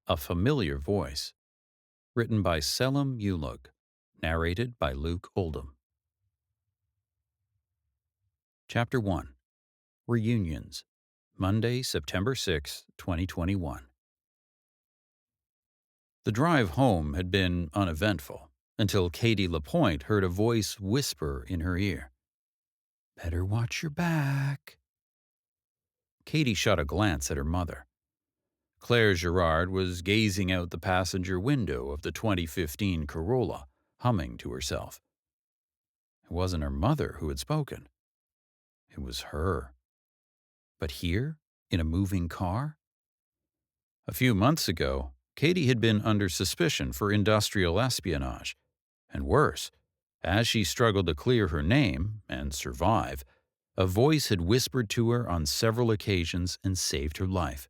A Familiar Voice, written by Selim Ulug, narrated by Luke Oldham. Chapter 1. Reunions, Monday, September 6, 2021. The drive home had been uneventful until Katy LaPointe heard a voice whisper in her ear, "Better watch your back." Katy shot a glance at her mother. Claire Girard was gazing out the passenger window of the 2015 Corolla, humming to herself. It wasn't her mother who had spoken. It was her. But here, in a moving car? A few months ago, Katy had been under suspicion for industrial espionage. And worse, as she struggled to clear her name and survive, a voice had whispered to her on several occasions and saved her life.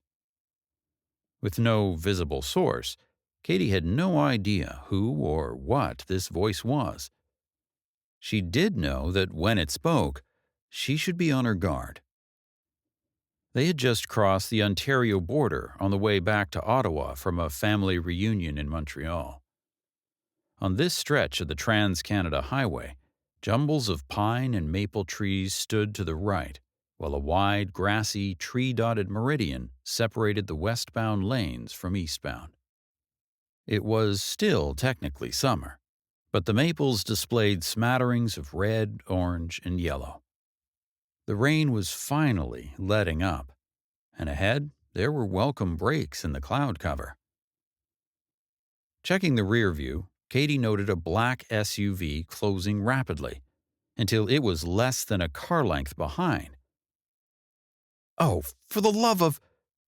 With no visible source, Katy had no idea who or what this voice was. She did know that when it spoke, she should be on her guard. They had just crossed the Ontario border on the way back to Ottawa from a family reunion in Montreal. On this stretch of the Trans-Canada Highway, jumbles of pine and maple trees stood to the right, while a wide, grassy, tree-dotted meridian separated the westbound lanes from eastbound. It was still technically summer, but the maples displayed smatterings of red, orange, and yellow. The rain was finally letting up, and ahead there were welcome breaks in the cloud cover. Checking the rear view, Katy noted a black SUV closing rapidly, until it was less than a car length behind. "Oh, for the love of...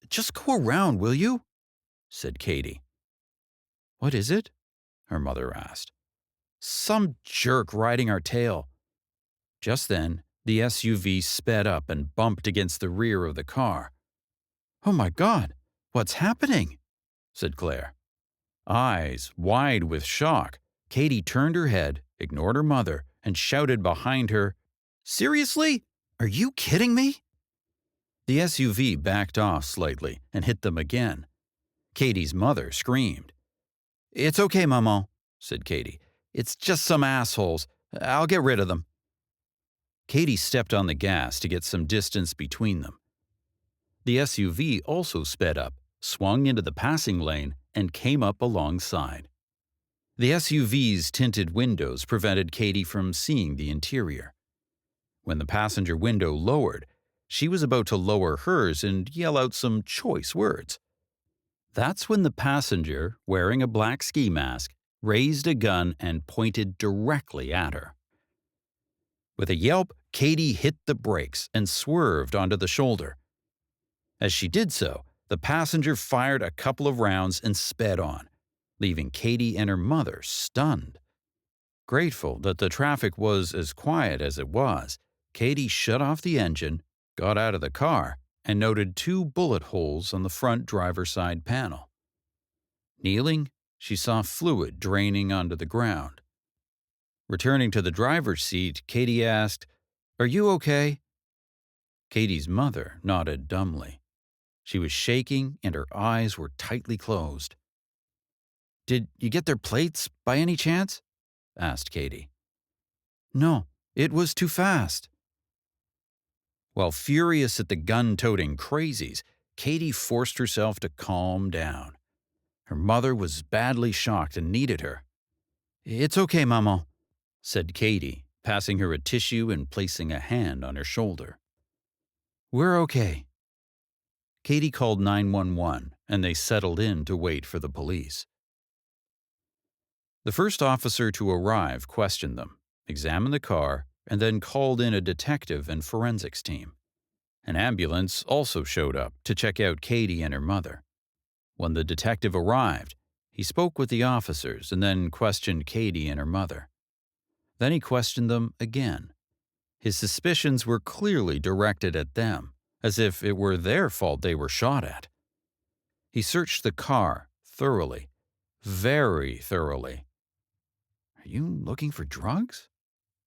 just go around, will you?" said Katy. "What is it?" her mother asked. "Some jerk riding our tail." Just then, the SUV sped up and bumped against the rear of the car. "Oh my God, what's happening?" said Claire. Eyes wide with shock, Katy turned her head, ignored her mother, and shouted behind her, "Seriously? Are you kidding me?" The SUV backed off slightly and hit them again. Katy's mother screamed. "It's okay, Maman," said Katy. "It's just some assholes. I'll get rid of them." Katy stepped on the gas to get some distance between them. The SUV also sped up, swung into the passing lane, and came up alongside. The SUV's tinted windows prevented Katy from seeing the interior. When the passenger window lowered, she was about to lower hers and yell out some choice words. That's when the passenger, wearing a black ski mask, raised a gun and pointed directly at her. With a yelp, Katy hit the brakes and swerved onto the shoulder. As she did so, the passenger fired a couple of rounds and sped on, leaving Katy and her mother stunned. Grateful that the traffic was as quiet as it was, Katy shut off the engine, got out of the car, and noted 2 bullet holes on the front driver's side panel. Kneeling, she saw fluid draining onto the ground. Returning to the driver's seat, Katy asked, "Are you okay?" Katy's mother nodded dumbly. She was shaking and her eyes were tightly closed. "Did you get their plates by any chance?" asked Katy. "No, it was too fast." While furious at the gun-toting crazies, Katy forced herself to calm down. Her mother was badly shocked and needed her. "It's okay, Maman," said Katy, passing her a tissue and placing a hand on her shoulder. "We're okay." Katy called 911, and they settled in to wait for the police. The first officer to arrive questioned them, examined the car, and then called in a detective and forensics team. An ambulance also showed up to check out Katy and her mother. When the detective arrived, he spoke with the officers and then questioned Katy and her mother. Then he questioned them again. His suspicions were clearly directed at them, as if it were their fault they were shot at. He searched the car thoroughly, very thoroughly. "Are you looking for drugs?"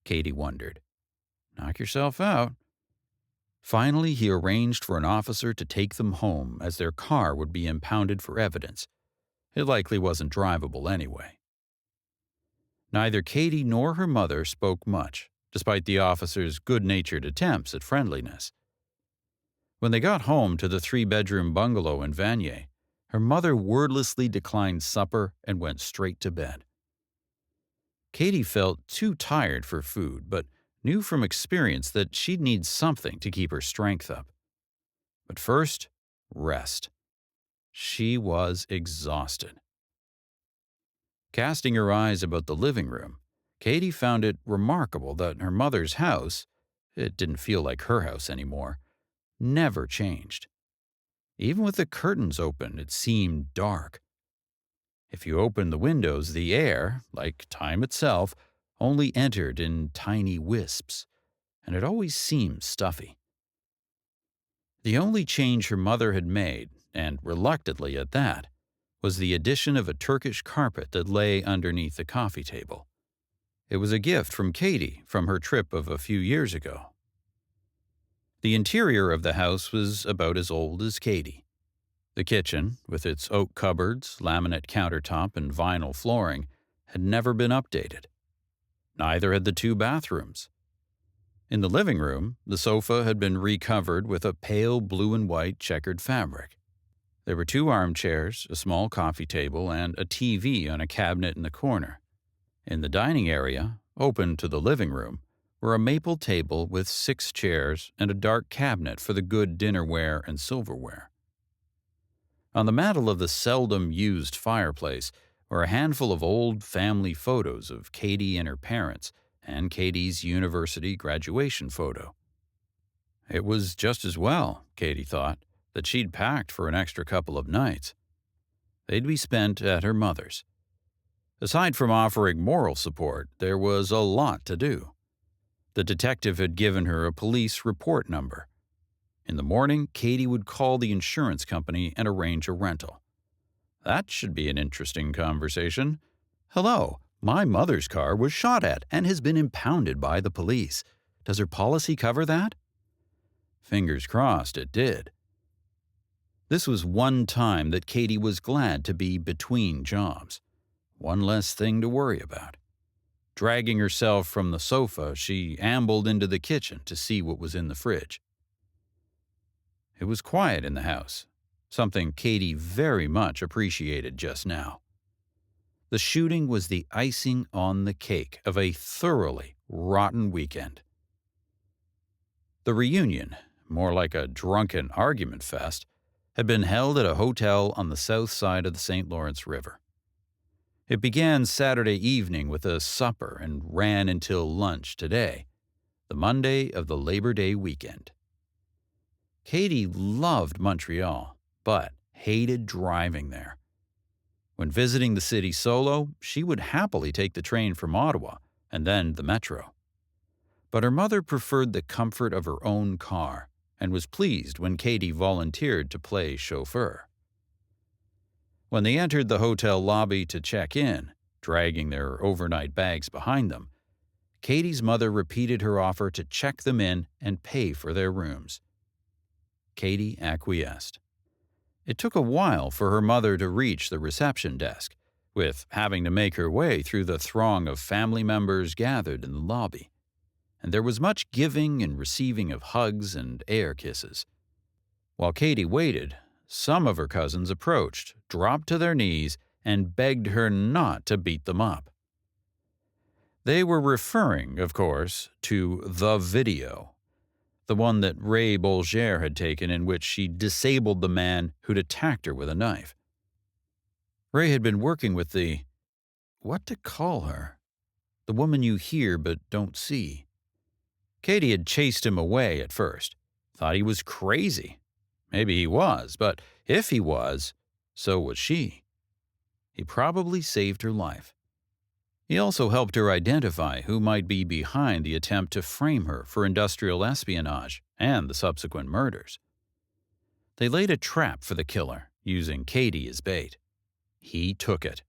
Katy wondered. "Knock yourself out." Finally, he arranged for an officer to take them home as their car would be impounded for evidence, It likely wasn't drivable anyway. Neither Katy nor her mother spoke much, despite the officers' good-natured attempts at friendliness. When they got home to the three-bedroom bungalow in Vanier, her mother wordlessly declined supper and went straight to bed. Katy felt too tired for food, but knew from experience that she'd need something to keep her strength up. But first, rest. She was exhausted. Casting her eyes about the living room, Katy found it remarkable that her mother's house, it didn't feel like her house anymore, never changed. Even with the curtains open, it seemed dark. If you opened the windows, the air, like time itself, only entered in tiny wisps, and it always seemed stuffy. The only change her mother had made, and reluctantly at that, was the addition of a Turkish carpet that lay underneath the coffee table. It was a gift from Katy from her trip of a few years ago. The interior of the house was about as old as Katy. The kitchen, with its oak cupboards, laminate countertop, and vinyl flooring, had never been updated. Neither had the two bathrooms. In the living room, the sofa had been recovered with a pale blue and white checkered fabric. There were two armchairs, a small coffee table, and a TV on a cabinet in the corner. In the dining area, open to the living room, were a maple table with 6 chairs and a dark cabinet for the good dinnerware and silverware. On the mantel of the seldom-used fireplace were a handful of old family photos of Katy and her parents and Katy's university graduation photo. It was just as well, Katy thought, that she'd packed for an extra couple of nights. They'd be spent at her mother's. Aside from offering moral support, there was a lot to do. The detective had given her a police report number. In the morning, Katy would call the insurance company and arrange a rental. That should be an interesting conversation. "Hello, my mother's car was shot at and has been impounded by the police. Does her policy cover that?" Fingers crossed it did. This was one time that Katy was glad to be between jobs. One less thing to worry about. Dragging herself from the sofa, she ambled into the kitchen to see what was in the fridge. It was quiet in the house, something Katy very much appreciated just now. The shooting was the icing on the cake of a thoroughly rotten weekend. The reunion, more like a drunken argument fest, had been held at a hotel on the south side of the St. Lawrence River. It began Saturday evening with a supper and ran until lunch today, the Monday of the Labor Day weekend. Katy loved Montreal, but hated driving there. When visiting the city solo, she would happily take the train from Ottawa and then the metro. But her mother preferred the comfort of her own car and was pleased when Katy volunteered to play chauffeur. When they entered the hotel lobby to check in, dragging their overnight bags behind them, Katy's mother repeated her offer to check them in and pay for their rooms. Katy acquiesced. It took a while for her mother to reach the reception desk, with having to make her way through the throng of family members gathered in the lobby. And there was much giving and receiving of hugs and air kisses. While Katy waited, some of her cousins approached, dropped to their knees, and begged her not to beat them up. They were referring, of course, to the video, the one that Ray Bolger had taken in which she disabled the man who'd attacked her with a knife. Ray had been working with what to call her? The woman you hear but don't see. Katy had chased him away at first, thought he was crazy. Maybe he was, but if he was, so was she. He probably saved her life. He also helped her identify who might be behind the attempt to frame her for industrial espionage and the subsequent murders. They laid a trap for the killer, using Katy as bait. He took it.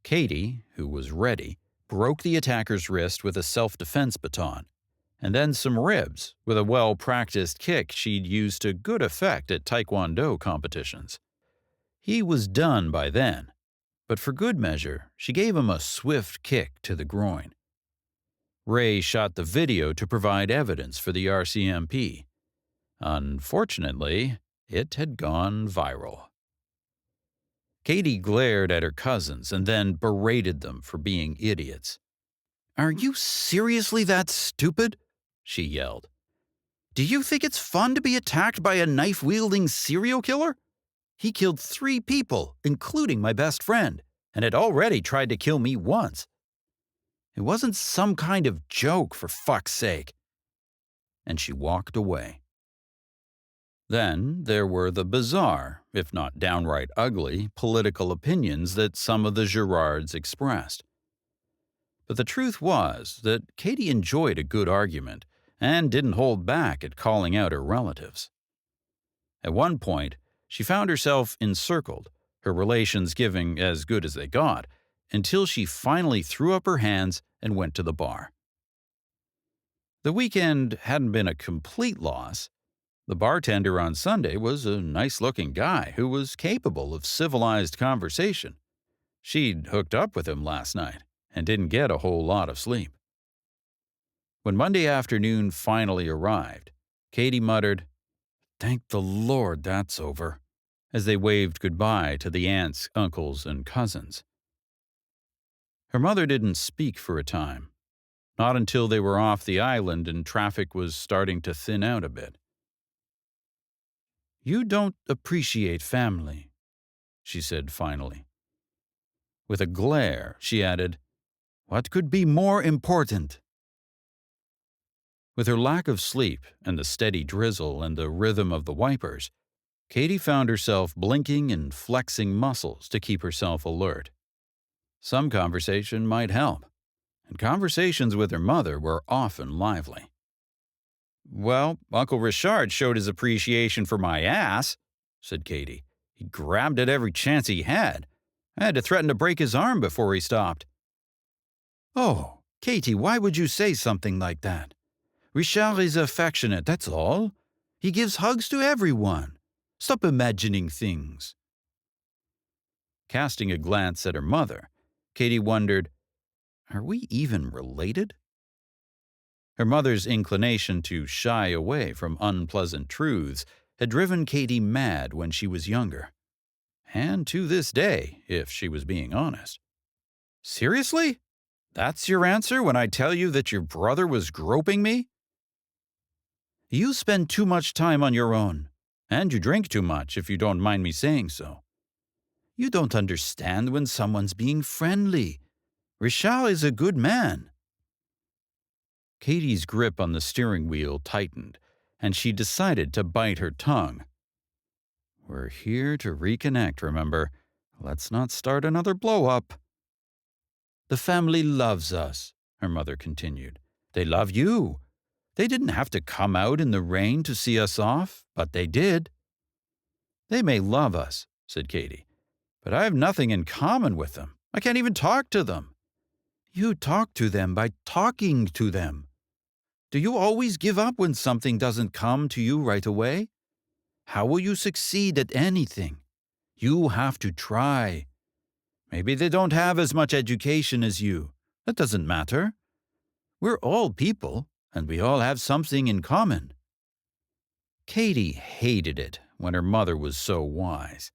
Katy, who was ready, broke the attacker's wrist with a self-defense baton, and then some ribs with a well-practiced kick she'd used to good effect at Taekwondo competitions. He was done by then, but for good measure, she gave him a swift kick to the groin. Ray shot the video to provide evidence for the RCMP. Unfortunately, it had gone viral. Katy glared at her cousins and then berated them for being idiots. "Are you seriously that stupid?" she yelled. "Do you think it's fun to be attacked by a knife-wielding serial killer? He killed 3 people, including my best friend, and had already tried to kill me once. It wasn't some kind of joke, for fuck's sake." And she walked away. Then there were the bizarre, if not downright ugly, political opinions that some of the Girards expressed. But the truth was that Katy enjoyed a good argument and didn't hold back at calling out her relatives. At one point, she found herself encircled, her relations giving as good as they got, until she finally threw up her hands and went to the bar. The weekend hadn't been a complete loss. The bartender on Sunday was a nice-looking guy who was capable of civilized conversation. She'd hooked up with him last night and didn't get a whole lot of sleep. When Monday afternoon finally arrived, Katy muttered, "Thank the Lord that's over," as they waved goodbye to the aunts, uncles, and cousins. Her mother didn't speak for a time, not until they were off the island and traffic was starting to thin out a bit. "You don't appreciate family," she said finally. With a glare, she added, "What could be more important?" With her lack of sleep and the steady drizzle and the rhythm of the wipers, Katy found herself blinking and flexing muscles to keep herself alert. Some conversation might help, and conversations with her mother were often lively. "Well, Uncle Richard showed his appreciation for my ass," said Katy. "He grabbed it every chance he had. I had to threaten to break his arm before he stopped." "Oh, Katy, why would you say something like that? Richard is affectionate, that's all. He gives hugs to everyone. Stop imagining things." Casting a glance at her mother, Katy wondered, are we even related? Her mother's inclination to shy away from unpleasant truths had driven Katy mad when she was younger. And to this day, if she was being honest. "Seriously? That's your answer when I tell you that your brother was groping me?" "You spend too much time on your own, and you drink too much, if you don't mind me saying so. You don't understand when someone's being friendly. Richard is a good man." Katy's grip on the steering wheel tightened, and she decided to bite her tongue. "We're here to reconnect, remember? Let's not start another blow-up." "The family loves us," her mother continued. "They love you. They didn't have to come out in the rain to see us off, but they did." "They may love us," said Katy, "but I have nothing in common with them. I can't even talk to them." "You talk to them by talking to them. Do you always give up when something doesn't come to you right away? How will you succeed at anything? You have to try. Maybe they don't have as much education as you. That doesn't matter. We're all people, and we all have something in common." Katy hated it when her mother was so wise.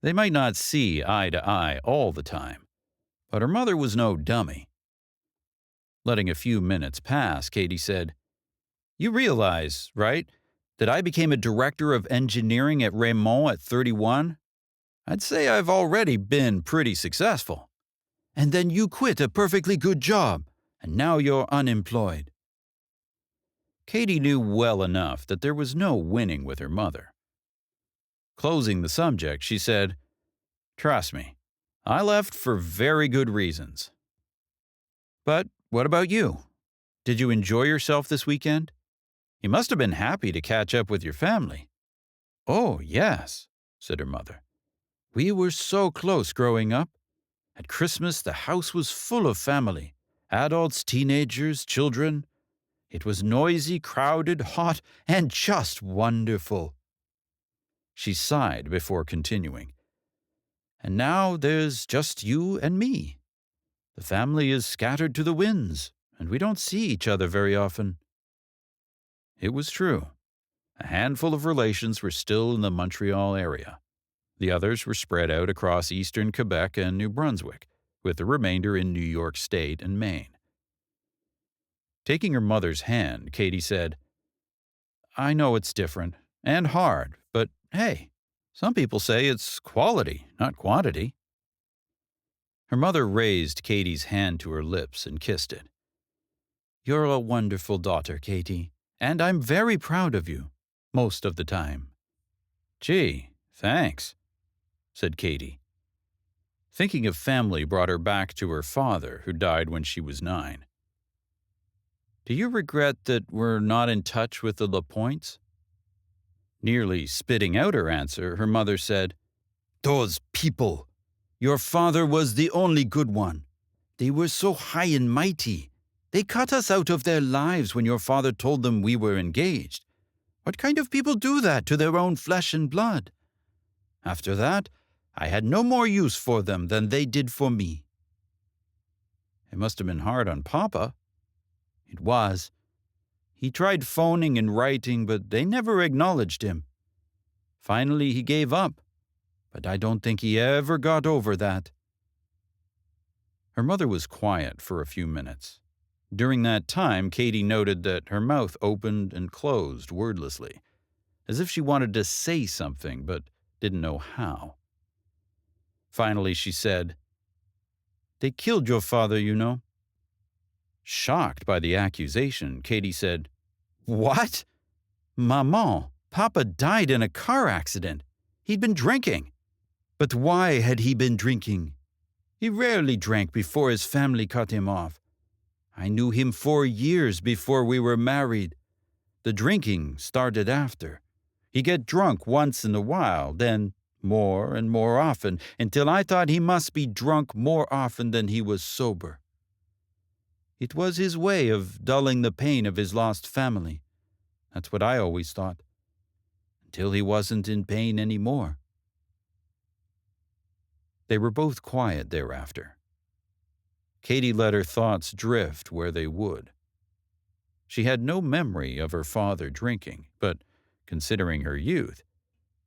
They might not see eye to eye all the time, but her mother was no dummy. Letting a few minutes pass, Katy said, "You realize, right, that I became a director of engineering at Raymond at 31? I'd say I've already been pretty successful. And then you quit a perfectly good job, and now you're unemployed." Katy knew well enough that there was no winning with her mother. Closing the subject, she said, "Trust me, I left for very good reasons. But what about you? Did you enjoy yourself this weekend? You must have been happy to catch up with your family." "Oh, yes," said her mother. "We were so close growing up. At Christmas, the house was full of family. Adults, teenagers, children. It was noisy, crowded, hot, and just wonderful." She sighed before continuing. And now there's just you and me. The family is scattered to the winds, and we don't see each other very often." It was true. A handful of relations were still in the Montreal area. The others were spread out across eastern Quebec and New Brunswick, with the remainder in New York State and Maine. Taking her mother's hand, Katy said, "I know it's different and hard, but hey, some people say it's quality, not quantity." Her mother raised Katy's hand to her lips and kissed it. "You're a wonderful daughter, Katy, and I'm very proud of you, most of the time." "Gee, thanks," said Katy. Thinking of family brought her back to her father, who died when she was 9. "Do you regret that we're not in touch with the LaPointes?" Nearly spitting out her answer, her mother said, "Those people! Your father was the only good one. They were so high and mighty. They cut us out of their lives when your father told them we were engaged. What kind of people do that to their own flesh and blood? After that, I had no more use for them than they did for me." "It must have been hard on Papa." "It was. He tried phoning and writing, but they never acknowledged him. Finally, he gave up, but I don't think he ever got over that." Her mother was quiet for a few minutes. During that time, Katy noted that her mouth opened and closed wordlessly, as if she wanted to say something but didn't know how. Finally, she said, "They killed your father, you know." Shocked by the accusation, Katy said, "What? Maman, Papa died in a car accident. He'd been drinking." "But why had he been drinking? He rarely drank before his family cut him off. I knew him 4 years before we were married. The drinking started after. He'd get drunk once in a while, then more and more often, until I thought he must be drunk more often than he was sober. It was his way of dulling the pain of his lost family. That's what I always thought. Until he wasn't in pain anymore." They were both quiet thereafter. Katy let her thoughts drift where they would. She had no memory of her father drinking, but considering her youth,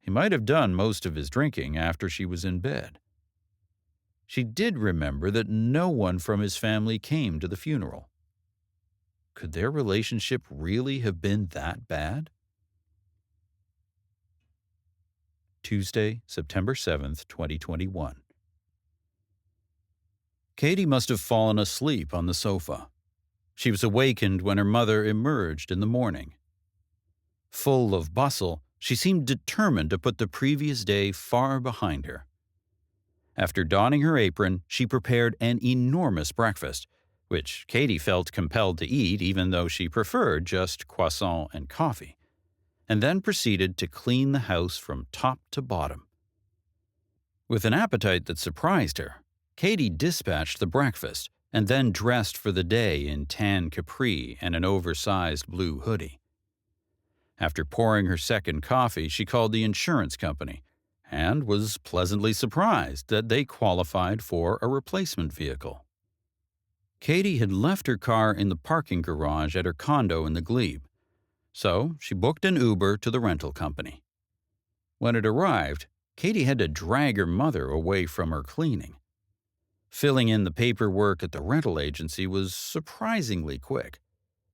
he might have done most of his drinking after she was in bed. She did remember that no one from his family came to the funeral. Could their relationship really have been that bad? Tuesday, September 7th, 2021. Katy must have fallen asleep on the sofa. She was awakened when her mother emerged in the morning. Full of bustle, she seemed determined to put the previous day far behind her. After donning her apron, she prepared an enormous breakfast, which Katy felt compelled to eat even though she preferred just croissant and coffee, and then proceeded to clean the house from top to bottom. With an appetite that surprised her, Katy dispatched the breakfast and then dressed for the day in tan capri and an oversized blue hoodie. After pouring her second coffee, she called the insurance company and was pleasantly surprised that they qualified for a replacement vehicle. Katy had left her car in the parking garage at her condo in the Glebe, so she booked an Uber to the rental company. When it arrived, Katy had to drag her mother away from her cleaning. Filling in the paperwork at the rental agency was surprisingly quick,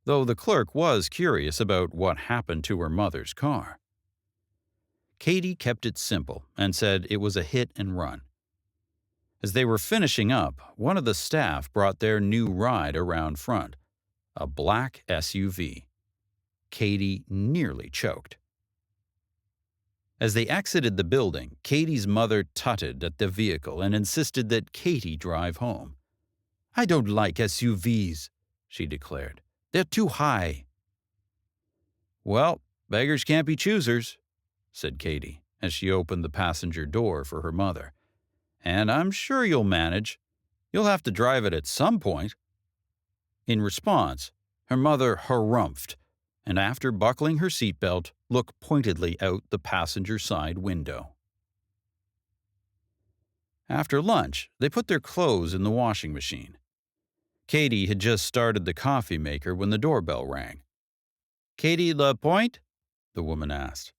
though the clerk was curious about what happened to her mother's car. Katy kept it simple and said it was a hit and run. As they were finishing up, one of the staff brought their new ride around front, a black SUV. Katy nearly choked. As they exited the building, Katy's mother tutted at the vehicle and insisted that Katy drive home. "I don't like SUVs," she declared. "They're too high." "Well, beggars can't be choosers," said Katy as she opened the passenger door for her mother. "And I'm sure you'll manage. You'll have to drive it at some point." In response, her mother harumphed, and after buckling her seatbelt, looked pointedly out the passenger side window. After lunch, they put their clothes in the washing machine. Katy had just started the coffee maker when the doorbell rang. "Katy LaPointe?" the woman asked.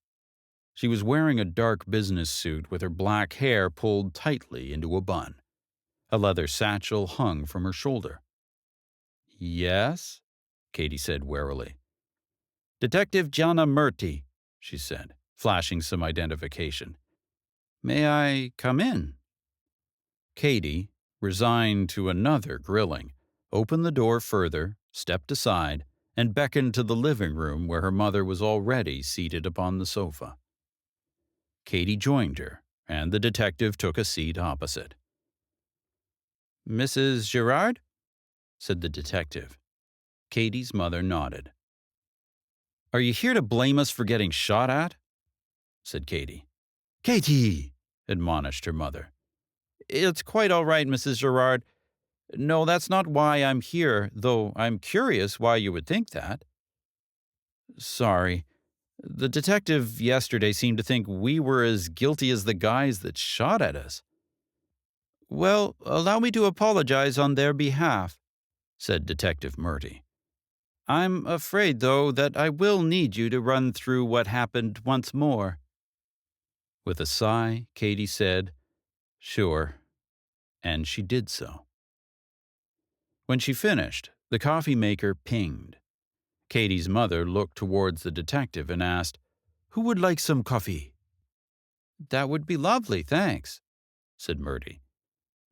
She was wearing a dark business suit with her black hair pulled tightly into a bun. A leather satchel hung from her shoulder. "Yes?" Katy said warily. "Detective Jana Murty," she said, flashing some identification. "May I come in?" Katy, resigned to another grilling, opened the door further, stepped aside, and beckoned to the living room where her mother was already seated upon the sofa. Katy joined her, and the detective took a seat opposite. "Mrs. Gerard?" said the detective. Katy's mother nodded. "Are you here to blame us for getting shot at?" said Katy. "Katy!" admonished her mother. "It's quite all right, Mrs. Gerard. No, that's not why I'm here, though I'm curious why you would think that." "Sorry. The detective yesterday seemed to think we were as guilty as the guys that shot at us." "Well, allow me to apologize on their behalf," said Detective Murty. "I'm afraid, though, that I will need you to run through what happened once more." With a sigh, Katy said, "Sure," and she did so. When she finished, the coffee maker pinged. Katy's mother looked towards the detective and asked, "Who would like some coffee?" "That would be lovely, thanks," said Murty.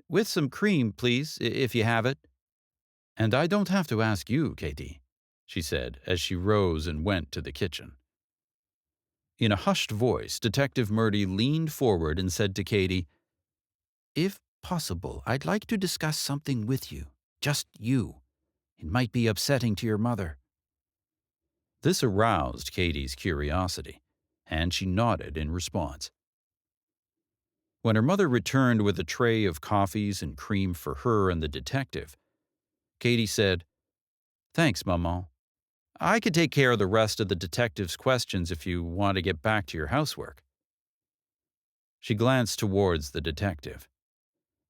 "With some cream, please, if you have it." "And I don't have to ask you, Katy," she said as she rose and went to the kitchen. In a hushed voice, Detective Murty leaned forward and said to Katy, "If possible, I'd like to discuss something with you. Just you. It might be upsetting to your mother." This aroused Katy's curiosity, and she nodded in response. When her mother returned with a tray of coffees and cream for her and the detective, Katy said, "Thanks, Maman. I could take care of the rest of the detective's questions if you want to get back to your housework." She glanced towards the detective.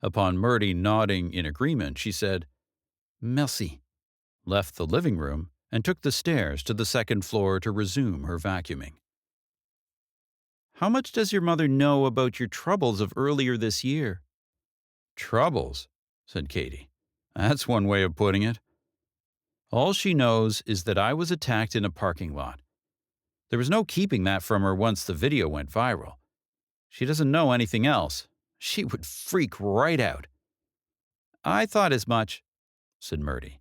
Upon Murty nodding in agreement, she said, "Merci," left the living room, and took the stairs to the second floor to resume her vacuuming. "How much does your mother know about your troubles of earlier this year?" "Troubles," said Katy. "That's one way of putting it. All she knows is that I was attacked in a parking lot. There was no keeping that from her once the video went viral. She doesn't know anything else. She would freak right out." "I thought as much," said Murty.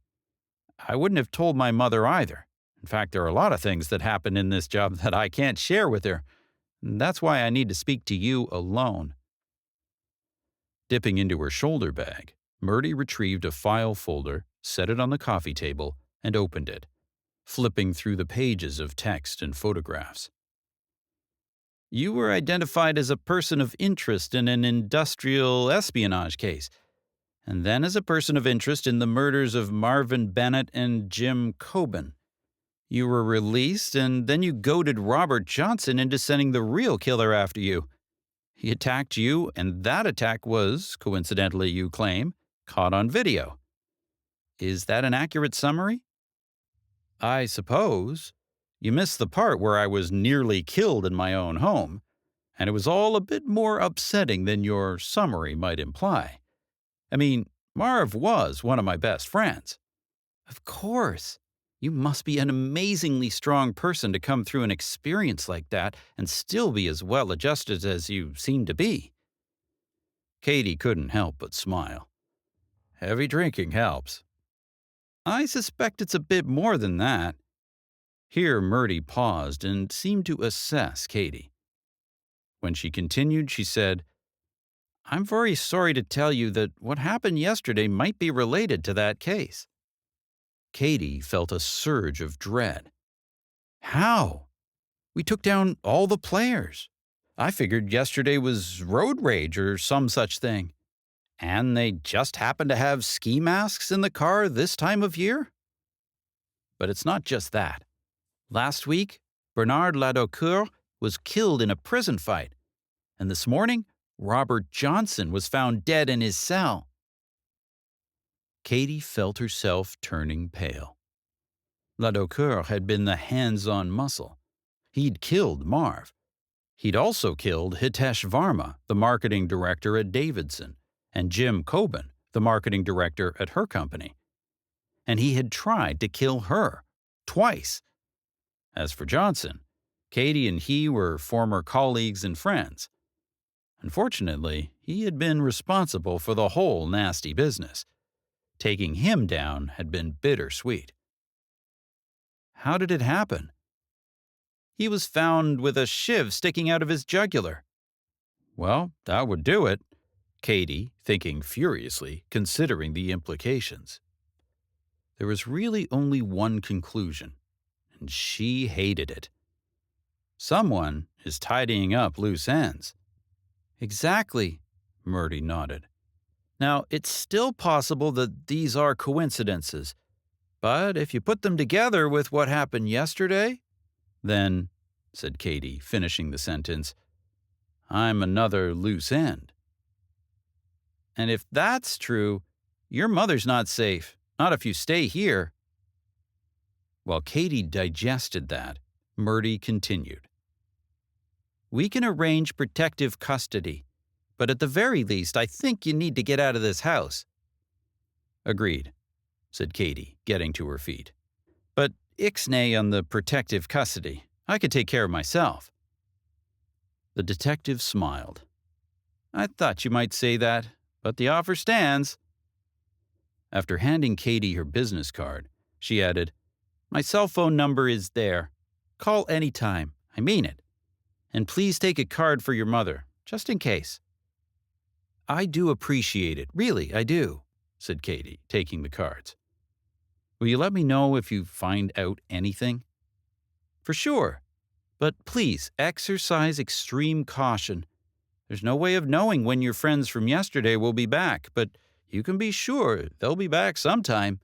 "I wouldn't have told my mother either. In fact, there are a lot of things that happen in this job that I can't share with her. That's why I need to speak to you alone." Dipping into her shoulder bag, Murty retrieved a file folder, set it on the coffee table, and opened it, flipping through the pages of text and photographs. "You were identified as a person of interest in an industrial espionage case, and then as a person of interest in the murders of Marvin Bennett and Jim Coben. You were released, and then you goaded Robert Johnson into sending the real killer after you. He attacked you, and that attack was, coincidentally you claim, caught on video. Is that an accurate summary?" "I suppose. You missed the part where I was nearly killed in my own home, and it was all a bit more upsetting than your summary might imply. I mean, Marv was one of my best friends." "Of course. You must be an amazingly strong person to come through an experience like that and still be as well adjusted as you seem to be." Katy couldn't help but smile. "Heavy drinking helps." "I suspect it's a bit more than that." Here Murty paused and seemed to assess Katy. When she continued, she said, "I'm very sorry to tell you that what happened yesterday might be related to that case." Katy felt a surge of dread. "How? We took down all the players. I figured yesterday was road rage or some such thing. And they just happened to have ski masks in the car this time of year?" "But it's not just that. Last week, Bernard Ladocour was killed in a prison fight. And this morning, Robert Johnson was found dead in his cell. Katy felt herself turning pale. Ladocoeur had been the hands-on muscle. He'd killed Marv. He'd also killed Hitesh Varma, the marketing director at Davidson, and Jim Coben, the marketing director at her company. And he had tried to kill her, twice. As for Johnson, Katy and he were former colleagues and friends. Unfortunately, he had been responsible for the whole nasty business. Taking him down had been bittersweet. How did it happen? He was found with a shiv sticking out of his jugular. Well, that would do it, Katy, thinking furiously, considering the implications. There was really only one conclusion, and she hated it. Someone is tidying up loose ends. Exactly, Murdy nodded. Now, it's still possible that these are coincidences, but if you put them together with what happened yesterday, then, said Katy, finishing the sentence, I'm another loose end. And if that's true, your mother's not safe, not if you stay here. While Katy digested that, Murdy continued. We can arrange protective custody, but at the very least, I think you need to get out of this house. Agreed, said Katy, getting to her feet. But ixnay on the protective custody. I could take care of myself. The detective smiled. I thought you might say that, but the offer stands. After handing Katy her business card, she added, My cell phone number is there. Call any time. I mean it. And please take a card for your mother, just in case. I do appreciate it. Really, I do, said Katy, taking the cards. Will you let me know if you find out anything? For sure. But please, exercise extreme caution. There's no way of knowing when your friends from yesterday will be back, but you can be sure they'll be back sometime.